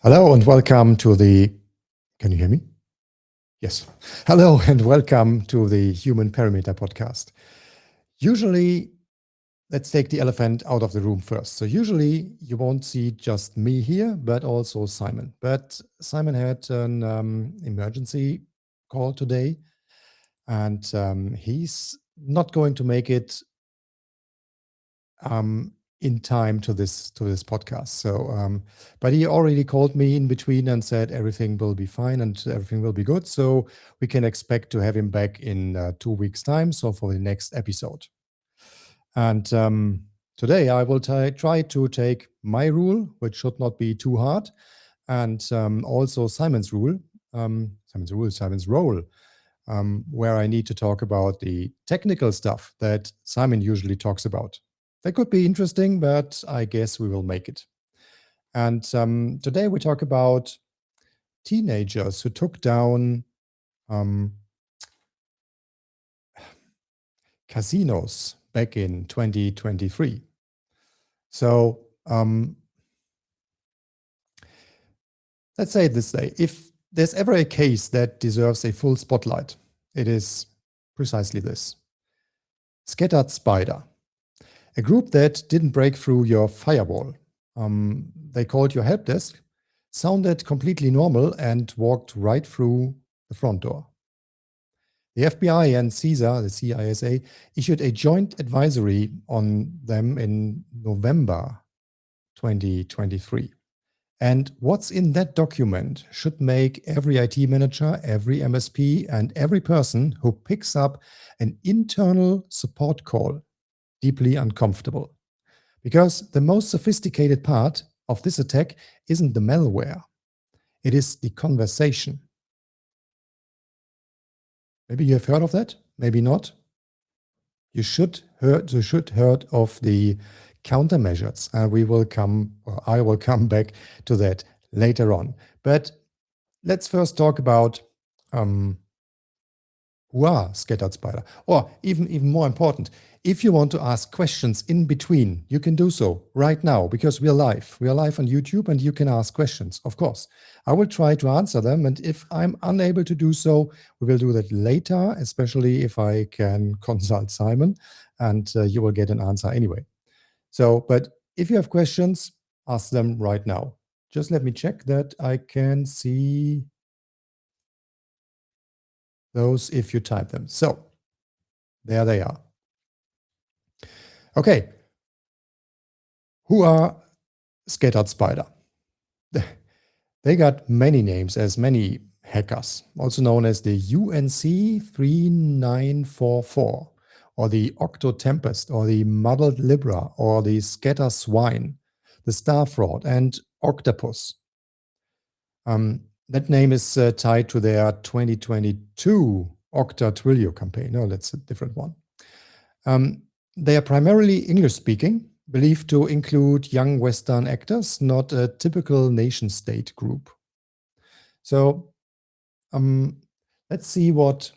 Hello and welcome to the, can you hear me? Yes. Hello and welcome to the Human Parameter podcast. Usually, let's take the elephant out of the room first. So usually you won't see just me here, but also Simon. But Simon had an emergency call today and he's not going to make it in time to this podcast. So, but he already called me in between and said everything will be fine and everything will be good. So we can expect to have him back in 2 weeks' time. So for the next episode. And today I will try to take my rule, which should not be too hard, and also Simon's role, where I need to talk about the technical stuff that Simon usually talks about. That could be interesting, but I guess we will make it. And today we talk about teenagers who took down casinos back in 2023. So let's say it this way. If there's ever a case that deserves a full spotlight, it is precisely this. Scattered Spider. A group that didn't break through your firewall. They called your help desk, sounded completely normal, and walked right through the front door. The FBI and CISA, the CISA, issued a joint advisory on them in November 2023. And what's in that document should make every IT manager, every MSP, and every person who picks up an internal support call deeply uncomfortable. Because the most sophisticated part of this attack isn't the malware. It is the conversation. Maybe you have heard of that, maybe not. You should heard of the countermeasures, and I will come back to that later on. But let's first talk about who are Scattered Spider, or even more important, if you want to ask questions in between, you can do so right now because we are live. We are live on YouTube and you can ask questions, of course. I will try to answer them, and if I'm unable to do so, we will do that later, especially if I can consult Simon, and you will get an answer anyway. So, but if you have questions, ask them right now. Just let me check that I can see those if you type them. So, there they are. Okay, who are Scattered Spider? They got many names as many hackers, also known as the UNC 3944, or the Octo Tempest, or the Muddled Libra, or the Scatter Swine, the Star Fraud, and Octopus. That name is tied to their 2022 Octa Twilio campaign. No, that's a different one. They are primarily English-speaking, believed to include young Western actors, not a typical nation-state group. So let's see what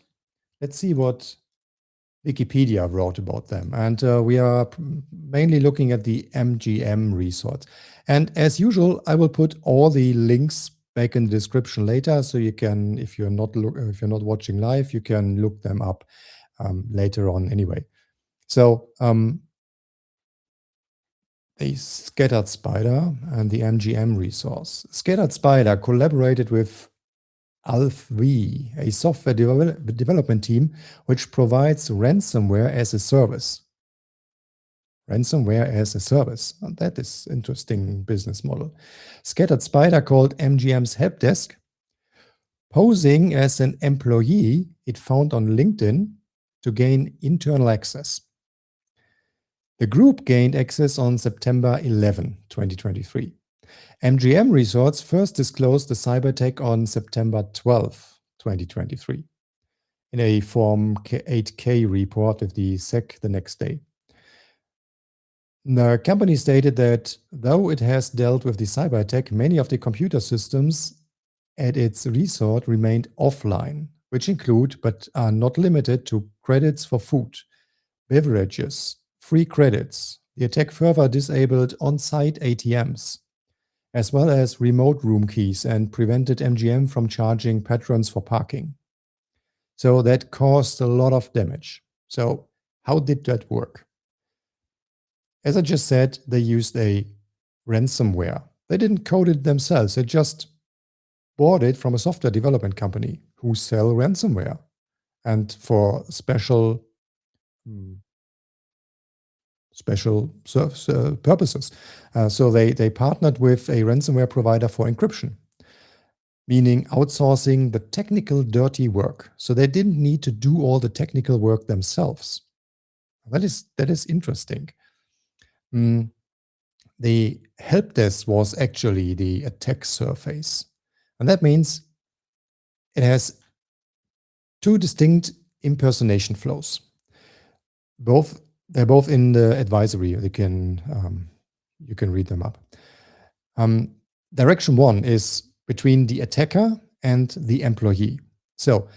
Wikipedia wrote about them. And we are mainly looking at the MGM resource. And as usual, I will put all the links back in the description later, so you can, if you're not watching live, you can look them up later on anyway. So the Scattered Spider and the MGM resource. Scattered Spider collaborated with ALF-V, a software development team which provides ransomware as a service. Ransomware as a service. And that is an interesting business model. Scattered Spider called MGM's help desk. Posing as an employee it found on LinkedIn to gain internal access. The group gained access on September 11, 2023. MGM Resorts first disclosed the cyber attack on September 12, 2023, in a Form 8K report with the SEC the next day. The company stated that though it has dealt with the cyber attack, many of the computer systems at its resort remained offline, which include but are not limited to credits for food, beverages, free credits. The attack further disabled on-site ATMs. as well as remote room keys, and prevented MGM from charging patrons for parking. So that caused a lot of damage. So how did that work? As I just said, they used a ransomware. They didn't code it themselves. They just bought it from a software development company who sell ransomware and for special purposes. So they partnered with a ransomware provider for encryption, meaning outsourcing the technical dirty work. So they didn't need to do all the technical work themselves. That is interesting. The help desk was actually the attack surface. And that means it has two distinct impersonation flows. They're both in the advisory. You can read them up. Direction one is between the attacker and the employee. So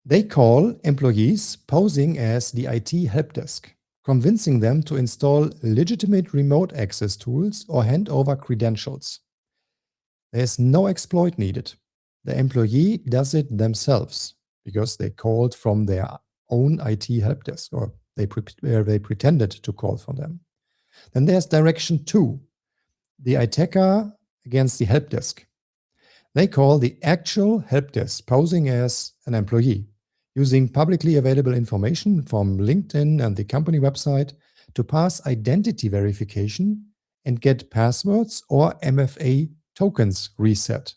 they call employees posing as the IT help desk, convincing them to install legitimate remote access tools or hand over credentials. There's no exploit needed. The employee does it themselves because they called from their own IT help desk, or they pretended to call from them. Then there's direction two, the attacker against the help desk. They call the actual help desk posing as an employee, using publicly available information from LinkedIn and the company website to pass identity verification and get passwords or MFA tokens reset.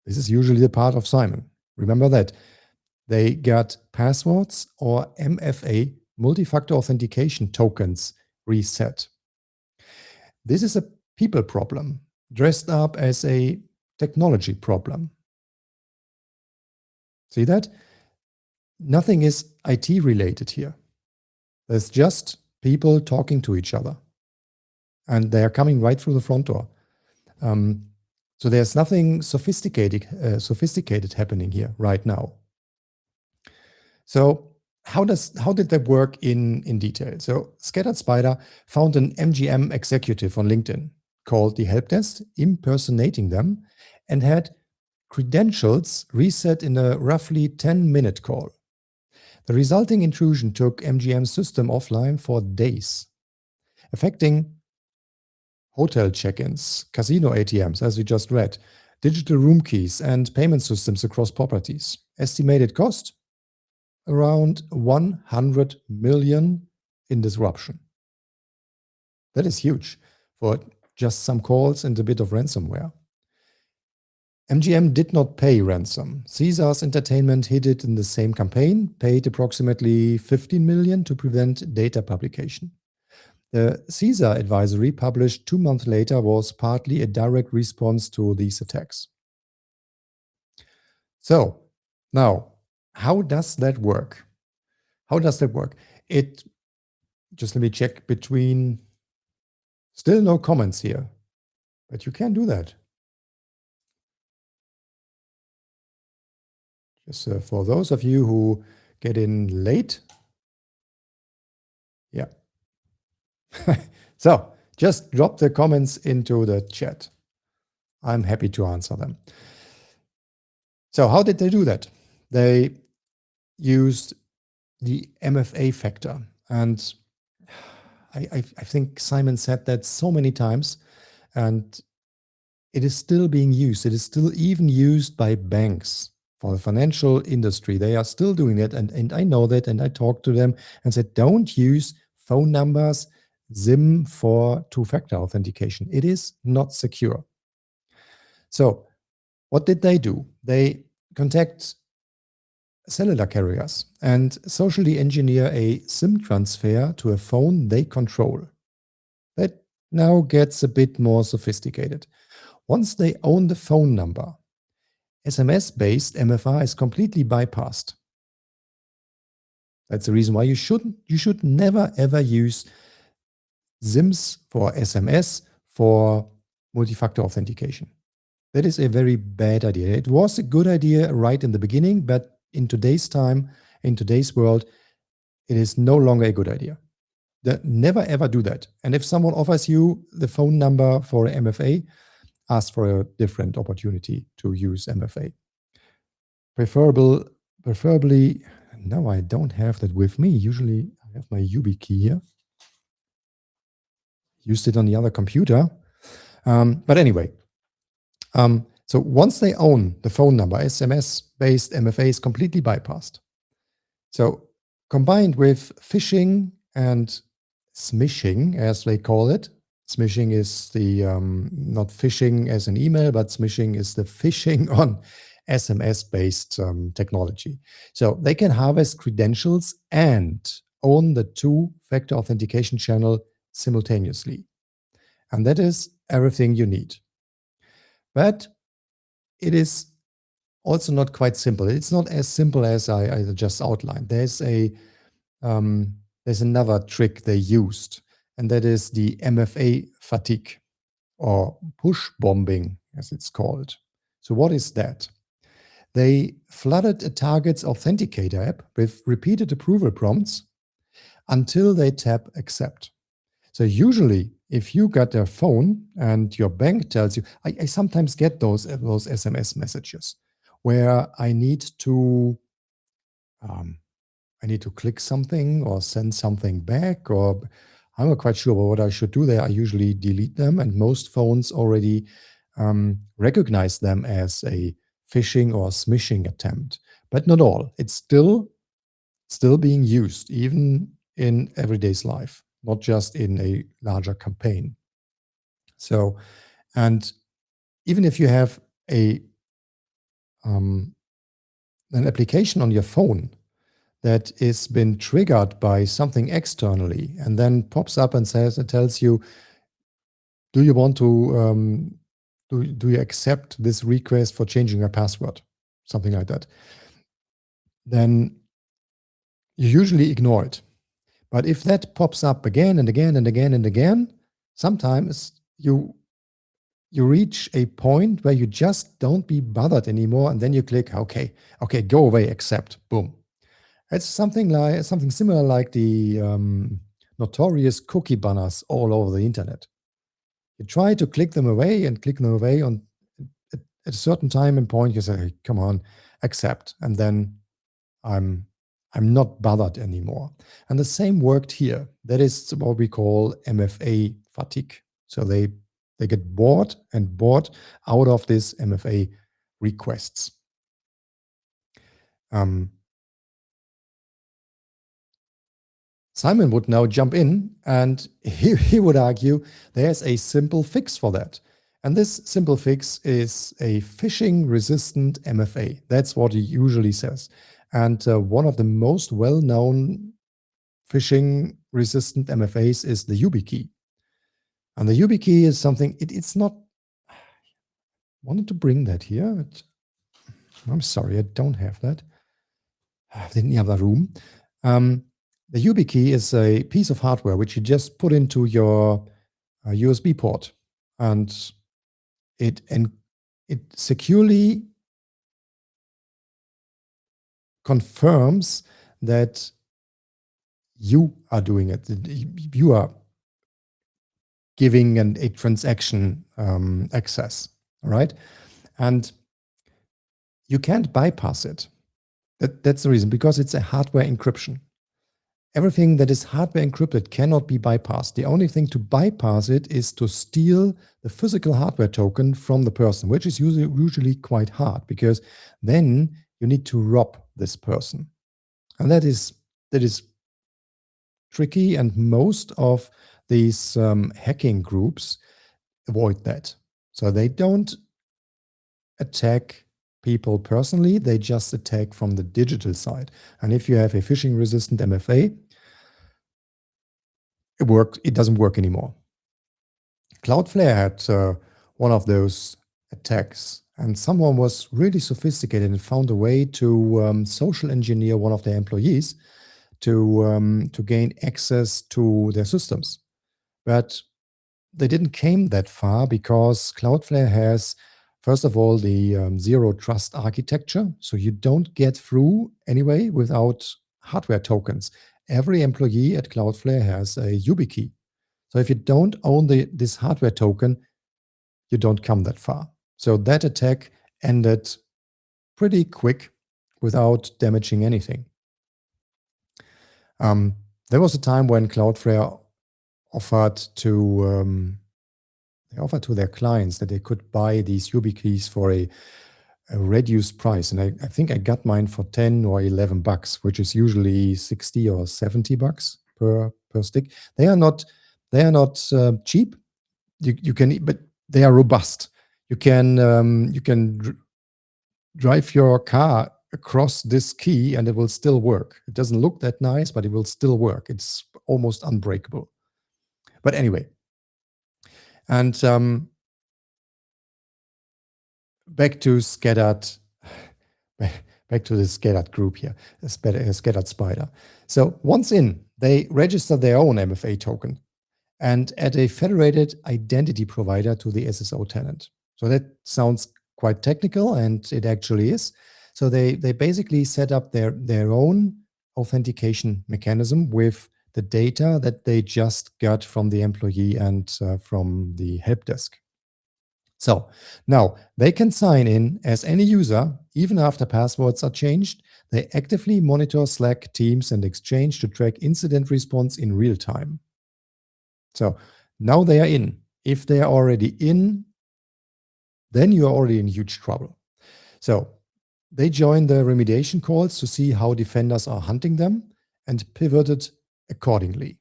This is usually the part of Simon. Remember that. They got passwords or MFA, multi-factor authentication tokens, reset. This is a people problem dressed up as a technology problem. See that? Nothing is IT related here. There's just people talking to each other. And they are coming right through the front door. So there's nothing sophisticated happening here right now. So how did that work in detail? So Scattered Spider found an MGM executive on LinkedIn, called the help desk, impersonating them, and had credentials reset in a roughly 10-minute call. The resulting intrusion took MGM's system offline for days, affecting hotel check-ins, casino ATMs, as we just read, digital room keys, and payment systems across properties. Estimated cost? Around 100 million in disruption. That is huge for just some calls and a bit of ransomware. MGM did not pay ransom. CISA's Entertainment hid it in the same campaign, paid approximately 15 million to prevent data publication. The CISA advisory published 2 months later was partly a direct response to these attacks. So now, how does that work? How does that work? Just let me check between, still no comments here, but you can do that. Just for those of you who get in late. Yeah. So just drop the comments into the chat. I'm happy to answer them. So how did they do that? They used the MFA factor. And I think Simon said that so many times, and it is still being used. It is still even used by banks for the financial industry. They are still doing that. And I know that, and I talked to them and said, don't use phone numbers, SIM for two-factor authentication. It is not secure. So what did they do? They contact cellular carriers and socially engineer a SIM transfer to a phone they control. That now gets a bit more sophisticated. Once they own the phone number, SMS-based MFR is completely bypassed. That's the reason why you should never ever use SIMs for SMS for multi-factor authentication. That is a very bad idea. It was a good idea right in the beginning, but in today's time, in today's world, it is no longer a good idea. Never ever do that. And if someone offers you the phone number for MFA, ask for a different opportunity to use MFA. Preferably, no, I don't have that with me. Usually I have my YubiKey here. Used it on the other computer. But anyway, so once they own the phone number, SMS-based MFA is completely bypassed. So combined with phishing and smishing, as they call it. Smishing is the, not phishing as an email, but smishing is the phishing on SMS-based technology. So they can harvest credentials and own the two-factor authentication channel simultaneously. And that is everything you need. But it is also not quite simple. It's not as simple as I just outlined. There's another trick they used, and that is the MFA fatigue, or push bombing, as it's called. So what is that? They flooded a target's authenticator app with repeated approval prompts until they tap accept. So usually, if you got a phone and your bank tells you, I sometimes get those SMS messages where I need to click something or send something back, or I'm not quite sure what I should do there. I usually delete them, and most phones already recognize them as a phishing or smishing attempt, but not all. It's still being used, even in everyday's life, not just in a larger campaign. So, and even if you have an application on your phone that is been triggered by something externally and then pops up and tells you, do you want to, do you accept this request for changing your password? Something like that. Then you usually ignore it. But if that pops up again and again and again and again, sometimes you reach a point where you just don't be bothered anymore, and then you click, okay, go away, accept, boom. It's something similar like the notorious cookie banners all over the internet. You try to click them away and on at a certain time and point, you say, come on, accept, and then I'm not bothered anymore. And the same worked here. That is what we call MFA fatigue. So they get bored out of this MFA requests. Simon would now jump in, and he would argue there's a simple fix for that. And this simple fix is a phishing-resistant MFA. That's what he usually says. And one of the most well-known phishing-resistant MFAs is the YubiKey. And the YubiKey is something, it's not, I wanted to bring that here, but I'm sorry, I don't have that. I have it in the other room. The YubiKey is a piece of hardware which you just put into your USB port, and it securely confirms that you are doing it. You are giving a transaction access, all right? And you can't bypass it. That's the reason, because it's a hardware encryption. Everything that is hardware encrypted cannot be bypassed. The only thing to bypass it is to steal the physical hardware token from the person, which is usually quite hard, because then you need to rob this person. And that is tricky, and most of these hacking groups avoid that. So they don't attack people personally, they just attack from the digital side. And if you have a phishing-resistant MFA, it doesn't work anymore. Cloudflare had one of those attacks, and someone was really sophisticated and found a way to social engineer one of their employees to gain access to their systems. But they didn't came that far, because Cloudflare has, first of all, the zero trust architecture. So you don't get through anyway without hardware tokens. every employee at Cloudflare has a YubiKey. So if you don't own this hardware token, you don't come that far. So that attack ended pretty quick without damaging anything. There was a time when Cloudflare offered to their clients that they could buy these YubiKeys for a reduced price. And I think I got mine for 10 or 11 bucks, which is usually 60 or 70 bucks per stick. They are not cheap. You can, but they are robust. You can drive your car across this key and it will still work. It doesn't look that nice, but it will still work. It's almost unbreakable. But anyway, and back to scattered, back to the scattered group here, scattered spider. So once in, they register their own MFA token and add a federated identity provider to the SSO tenant. So that sounds quite technical, and it actually is. So they basically set up their own authentication mechanism with the data that they just got from the employee and from the help desk. So now they can sign in as any user, even after passwords are changed. They actively monitor Slack, Teams, and Exchange to track incident response in real time. So now they are in. If they are already in, then you are already in huge trouble. So they join the remediation calls to see how defenders are hunting them and pivoted accordingly.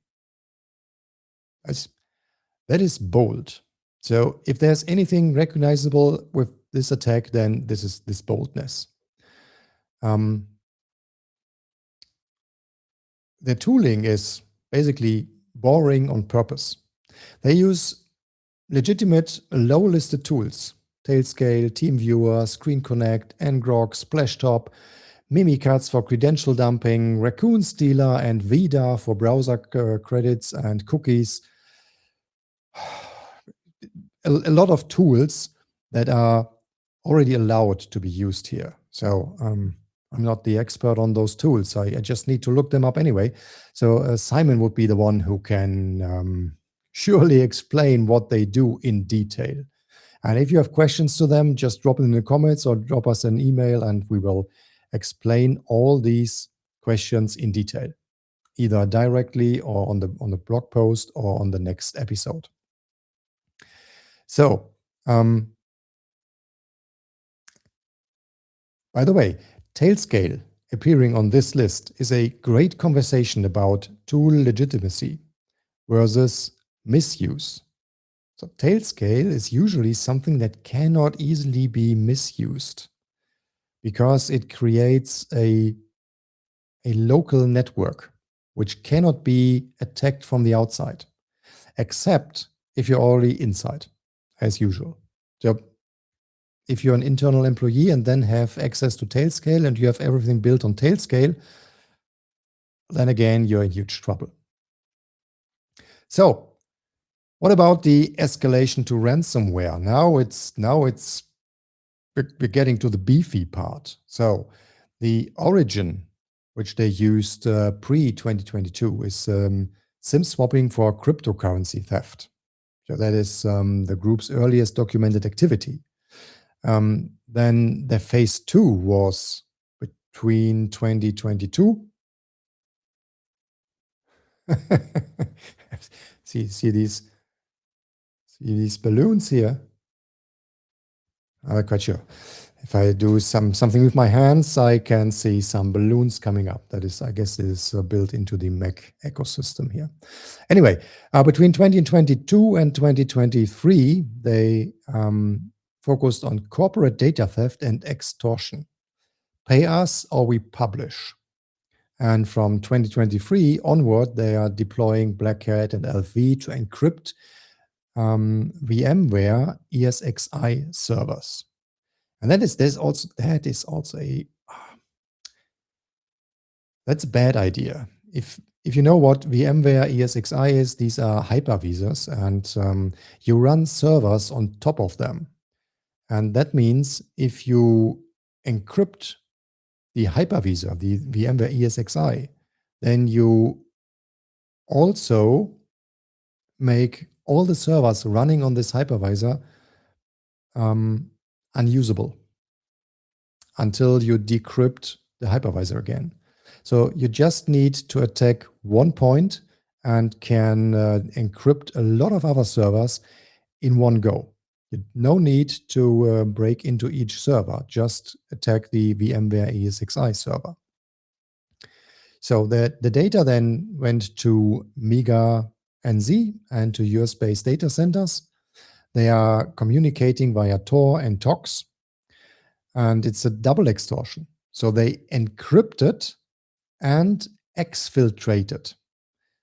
That is bold. So if there's anything recognizable with this attack, then this is this boldness. The tooling is basically boring on purpose. They use legitimate low-listed tools: Tailscale, TeamViewer, Screen Connect, ngrok, Splashtop, Mimikatz for credential dumping, Raccoon Stealer, and Vida for browser credits and cookies. A lot of tools that are already allowed to be used here. So I'm not the expert on those tools. I just need to look them up anyway. So Simon would be the one who can surely explain what they do in detail. And if you have questions to them, just drop it in the comments or drop us an email and we will explain all these questions in detail, either directly or on the blog post or on the next episode. So, by the way, Tailscale appearing on this list is a great conversation about tool legitimacy versus misuse. So Tailscale is usually something that cannot easily be misused because it creates a local network which cannot be attacked from the outside, except if you're already inside, as usual. So if you're an internal employee and then have access to Tailscale and you have everything built on Tailscale, then again, you're in huge trouble. So what about the escalation to ransomware? We're getting to the beefy part. So the origin, which they used pre-2022, is SIM swapping for cryptocurrency theft. So that is the group's earliest documented activity. Then the phase 2 was between 2022. see these balloons here? I'm not quite sure. If I do something with my hands, I can see some balloons coming up. That is, I guess, is built into the Mac ecosystem here. Anyway, between 2022 and 2023, they focused on corporate data theft and extortion. Pay us or we publish. And from 2023 onward, they are deploying Black Hat and LV to encrypt VMware ESXi servers. And that's a bad idea. If you know what VMware ESXi is, these are hypervisors, and you run servers on top of them. And that means if you encrypt the hypervisor, the VMware ESXi, then you also make all the servers running on this hypervisor unusable until you decrypt the hypervisor again. So you just need to attack one point and can encrypt a lot of other servers in one go. No need to break into each server, just attack the VMware ESXi server. So the data then went to MEGA NZ and to US-based data centers. They are communicating via Tor and TOX, and it's a double extortion. So they encrypted and exfiltrated.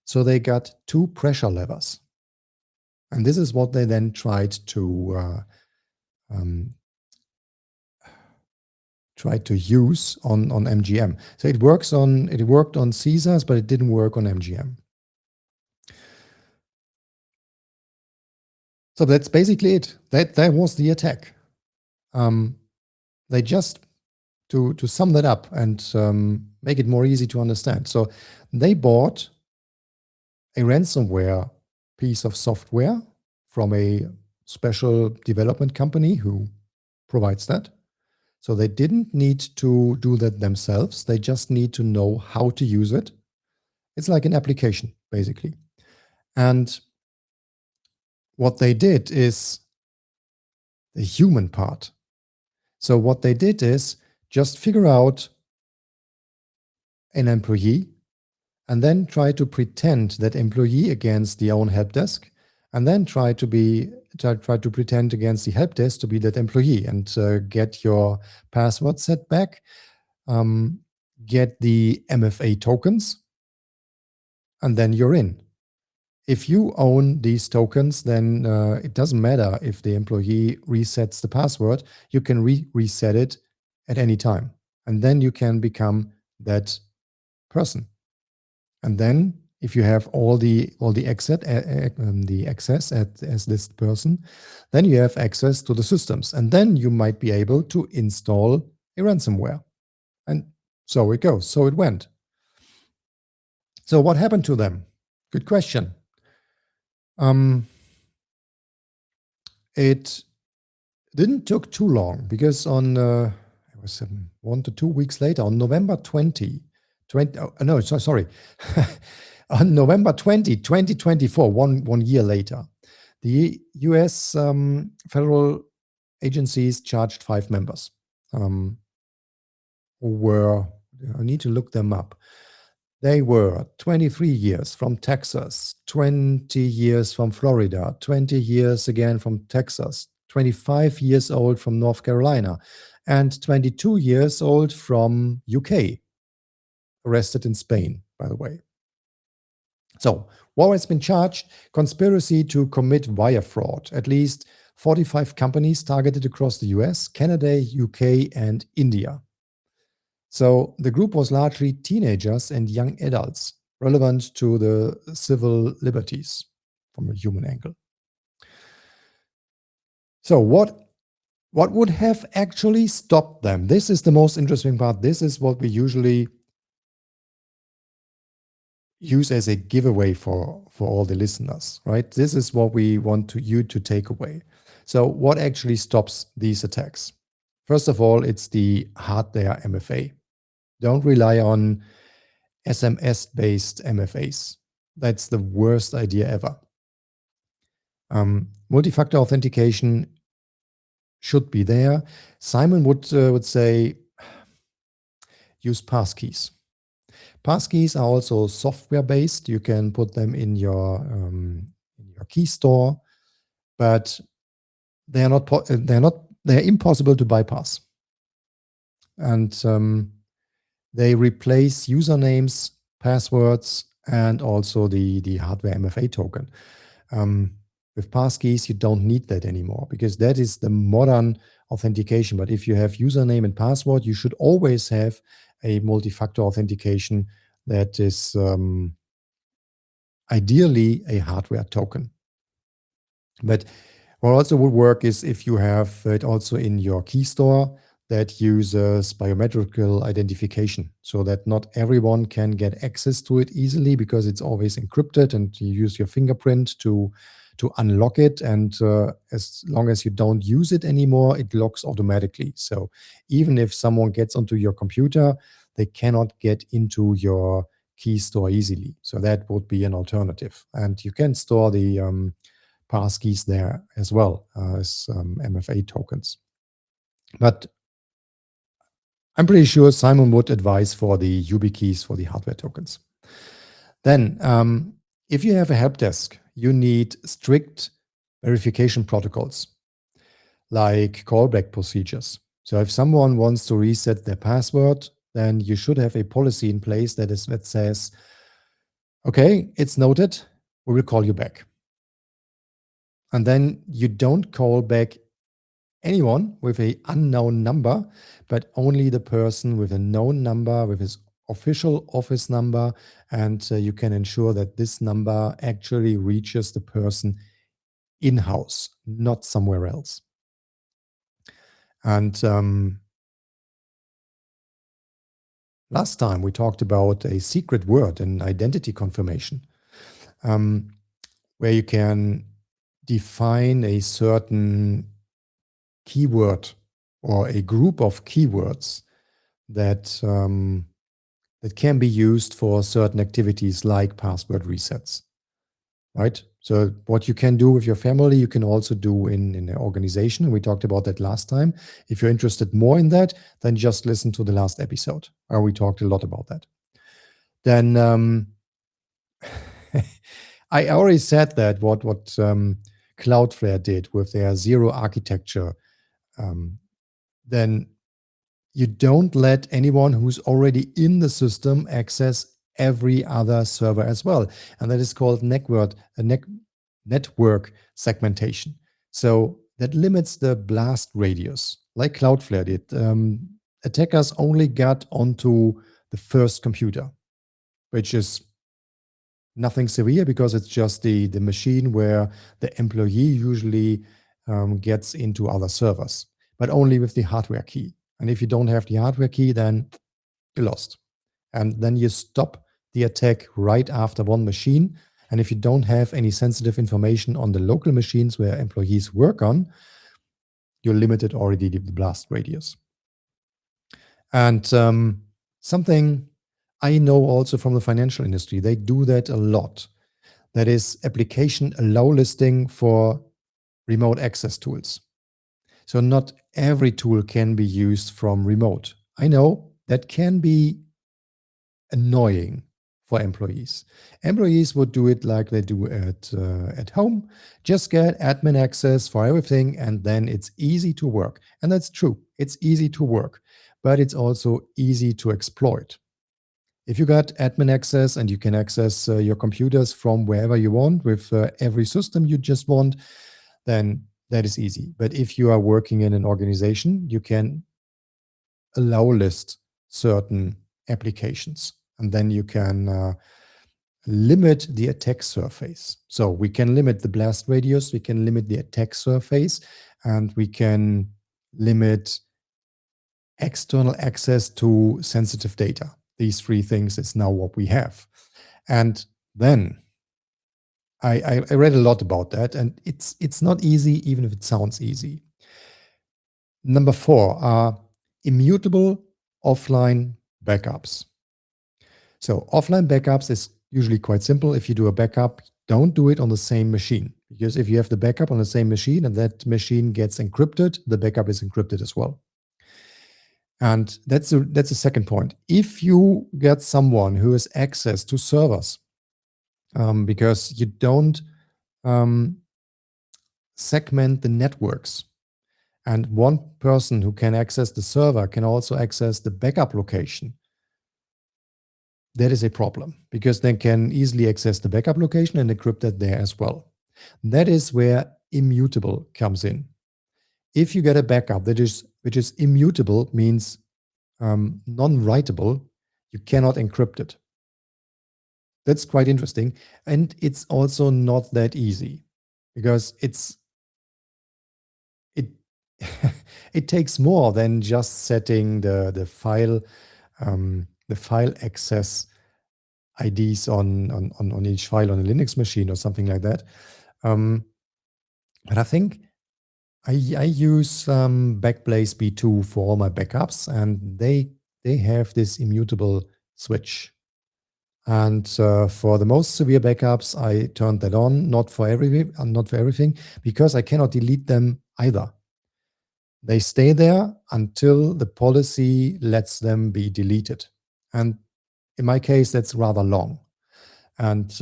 So they got two pressure levers. And this is what they then tried to use on MGM. So it worked on CISAs, but it didn't work on MGM. So that's basically it. That was the attack. They just, to sum that up and make it more easy to understand. So they bought a ransomware piece of software from a special development company who provides that. So they didn't need to do that themselves. They just need to know how to use it. It's like an application, basically. And what they did is the human part. So what they did is just figure out an employee and then try to pretend that employee against the own help desk, and then try to pretend against the help desk to be that employee and get your password set back, get the MFA tokens, and then you're in. If you own these tokens, then it doesn't matter if the employee resets the password. You can reset it at any time, and then you can become that person. And then, if you have all the access as this person, then you have access to the systems, and then you might be able to install a ransomware. And so it goes. So it went. So what happened to them? Good question. It didn't took too long, because on it was 1 to 2 weeks later, on November 20, on November 20, 2024, one year later, the US federal agencies charged 5 members who were, I need to look them up. They were 23 years from Texas, 20 years from Florida, 20 years again from Texas, 25 years old from North Carolina, and 22 years old from UK. Arrested in Spain, by the way. So, what has been charged? Conspiracy to commit wire fraud. At least 45 companies targeted across the US, Canada, UK, and India. So, the group was largely teenagers and young adults, relevant to the civil liberties from a human angle. So, what would have actually stopped them? This is the most interesting part. This is what we usually use as a giveaway for all the listeners, right? This is what we want you to take away. So what actually stops these attacks? First of all, it's the hardware MFA. Don't rely on SMS-based MFAs. That's the worst idea ever. Multi-factor authentication should be there. Simon would say use passkeys. Passkeys are also software-based. You can put them in your key store, but they're impossible to bypass. And they replace usernames, passwords, and also the hardware MFA token. With passkeys, you don't need that anymore, because that is the modern authentication. But if you have username and password, you should always have a multi-factor authentication that is ideally a hardware token. But what also would work is if you have it also in your key store, that uses biometrical identification so that not everyone can get access to it easily because it's always encrypted and you use your fingerprint to unlock it. And as long as you don't use it anymore, it locks automatically. So even if someone gets onto your computer, they cannot get into your key store easily. So that would be an alternative. And you can store the pass keys there as well as MFA tokens. But I'm pretty sure Simon would advise for the YubiKeys for the hardware tokens. Then, if you have a help desk, you need strict verification protocols like callback procedures. So if someone wants to reset their password, then you should have a policy in place that says, okay, it's noted, we will call you back. And then you don't call back anyone with an unknown number, but only the person with a known number, with his official office number, and you can ensure that this number actually reaches the person in-house, not somewhere else. And last time we talked about a secret word and identity confirmation, where you can define a certain keyword or a group of keywords that that can be used for certain activities like password resets, right? So what you can do with your family, you can also do in an organization. And we talked about that last time. If you're interested more in that, then just listen to the last episode where we talked a lot about that. Then I already said that what Cloudflare did with their zero architecture, then you don't let anyone who's already in the system access every other server as well. And that is called network segmentation. So that limits the blast radius, like Cloudflare did. Attackers only got onto the first computer, which is nothing severe because it's just the machine where the employee usually gets into other servers, but only with the hardware key. And if you don't have the hardware key, then you're lost. And then you stop the attack right after one machine. And if you don't have any sensitive information on the local machines where employees work on, you're limited already the blast radius. And something I know also from the financial industry, they do that a lot. That is application allow listing for remote access tools. So not every tool can be used from remote. I know that can be annoying for employees. Employees would do it like they do at home. Just get admin access for everything, and then it's easy to work. And that's true. It's easy to work, but it's also easy to exploit. If you got admin access and you can access your computers from wherever you want with every system you just want, then that is easy. But if you are working in an organization, you can allow list certain applications, and then you can limit the attack surface. So we can limit the blast radius, we can limit the attack surface, and we can limit external access to sensitive data. These three things is now what we have. And then I read a lot about that, and it's not easy, even if it sounds easy. Number 4 are immutable offline backups. So offline backups is usually quite simple. If you do a backup, don't do it on the same machine, because if you have the backup on the same machine and that machine gets encrypted, the backup is encrypted as well. And that's a second point. If you get someone who has access to servers, because you don't segment the networks, and one person who can access the server can also access the backup location, that is a problem, because they can easily access the backup location and encrypt that there as well. That is where immutable comes in. If you get a backup which is immutable, means non-writable, you cannot encrypt it. That's quite interesting. And it's also not that easy, because it takes more than just setting the file access IDs on each file on a Linux machine or something like that. But I think I use Backblaze B2 for all my backups, and they have this immutable switch. And for the most severe backups, I turned that on, not for everything, because I cannot delete them either. They stay there until the policy lets them be deleted. And in my case, that's rather long. And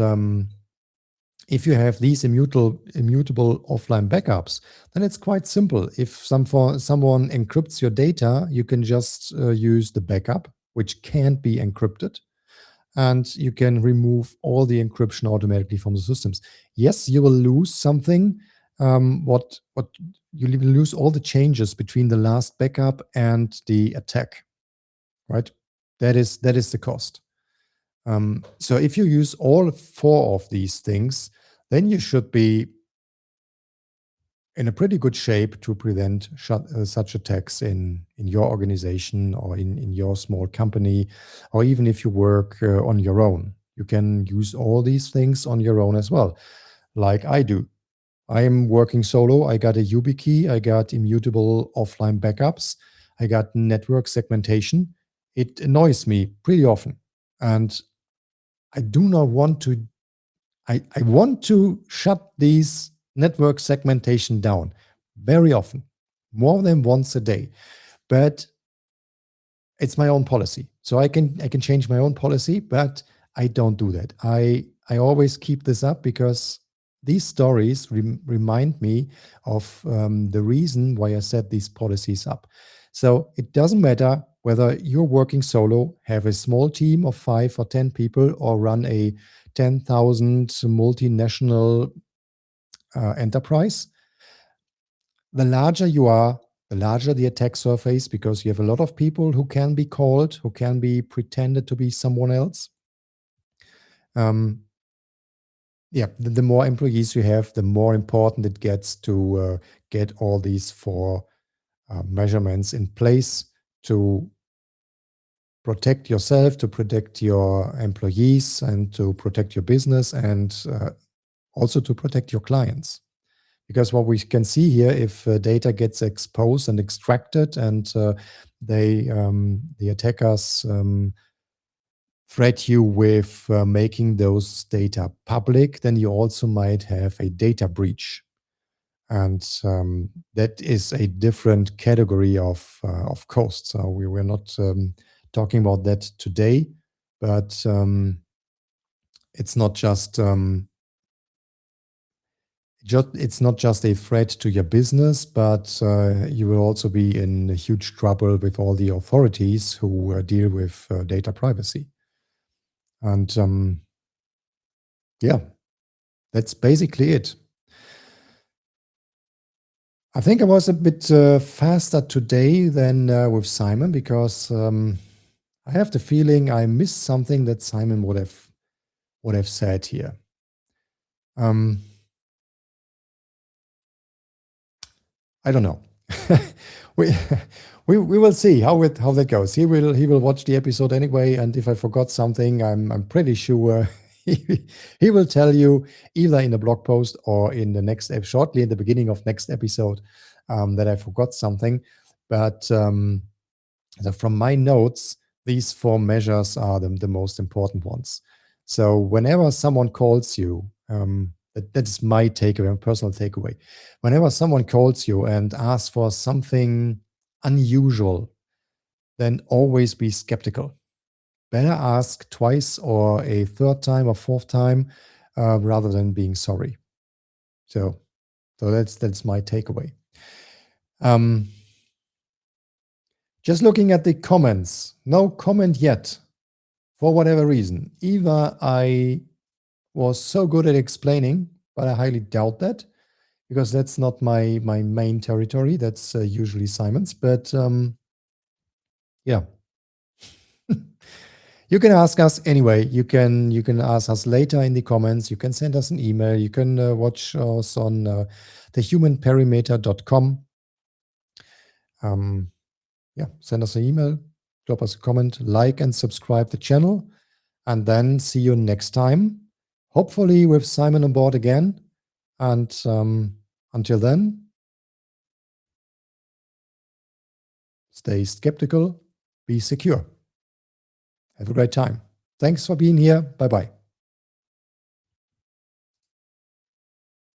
if you have these immutable offline backups, then it's quite simple. If someone encrypts your data, you can just use the backup, which can't be encrypted, and you can remove all the encryption automatically from the systems. Yes, you will lose something. What you will lose all the changes between the last backup and the attack, right? That is the cost. So if you use all 4 of these things, then you should be in a pretty good shape to prevent such attacks in your organization or in your small company, or even if you work on your own. You can use all these things on your own as well, like I do. I am working solo. I got a YubiKey. I got immutable offline backups. I got network segmentation. It annoys me pretty often. And I do not want to, I want to shut these network segmentation down very often, more than once a day. But it's my own policy. So I can change my own policy, but I don't do that. I always keep this up because these stories remind me of the reason why I set these policies up. So it doesn't matter whether you're working solo, have a small team of 5 or 10 people, or run a 10,000 multinational enterprise. The larger you are, the larger the attack surface, because you have a lot of people who can be called, who can be pretended to be someone else. Yeah, the more employees you have, the more important it gets to get all these 4 measurements in place to protect yourself, to protect your employees, and to protect your business, and also to protect your clients. Because what we can see here, if data gets exposed and extracted, and the attackers threat you with making those data public, then you also might have a data breach. And that is a different category of cost. So we're not talking about that today, but it's not just it's not just a threat to your business, but you will also be in huge trouble with all the authorities who deal with data privacy. And yeah, that's basically it. I think I was a bit faster today than with Simon, because I have the feeling I missed something that Simon would have said here. I don't know. we will see how that goes. He will watch the episode anyway, and if I forgot something, I'm pretty sure he will tell you either in the blog post or in the next shortly in the beginning of next episode that I forgot something. But so from my notes, these 4 measures are the most important ones. So whenever someone calls you, that is my takeaway, my personal takeaway. Whenever someone calls you and asks for something unusual, then always be skeptical. Better ask twice or a 3rd time or 4th time rather than being sorry. So that's my takeaway. Just looking at the comments, no comment yet, for whatever reason. Either I was so good at explaining, but I highly doubt that, because that's not my main territory. That's usually Simon's. But yeah, you can ask us anyway. You can ask us later in the comments. You can send us an email. You can watch us on thehumanperimeter.com. Yeah, send us an email, drop us a comment, like and subscribe the channel, and then see you next time. Hopefully with Simon on board again. And until then, stay skeptical, be secure. Have a great time. Thanks for being here. Bye-bye.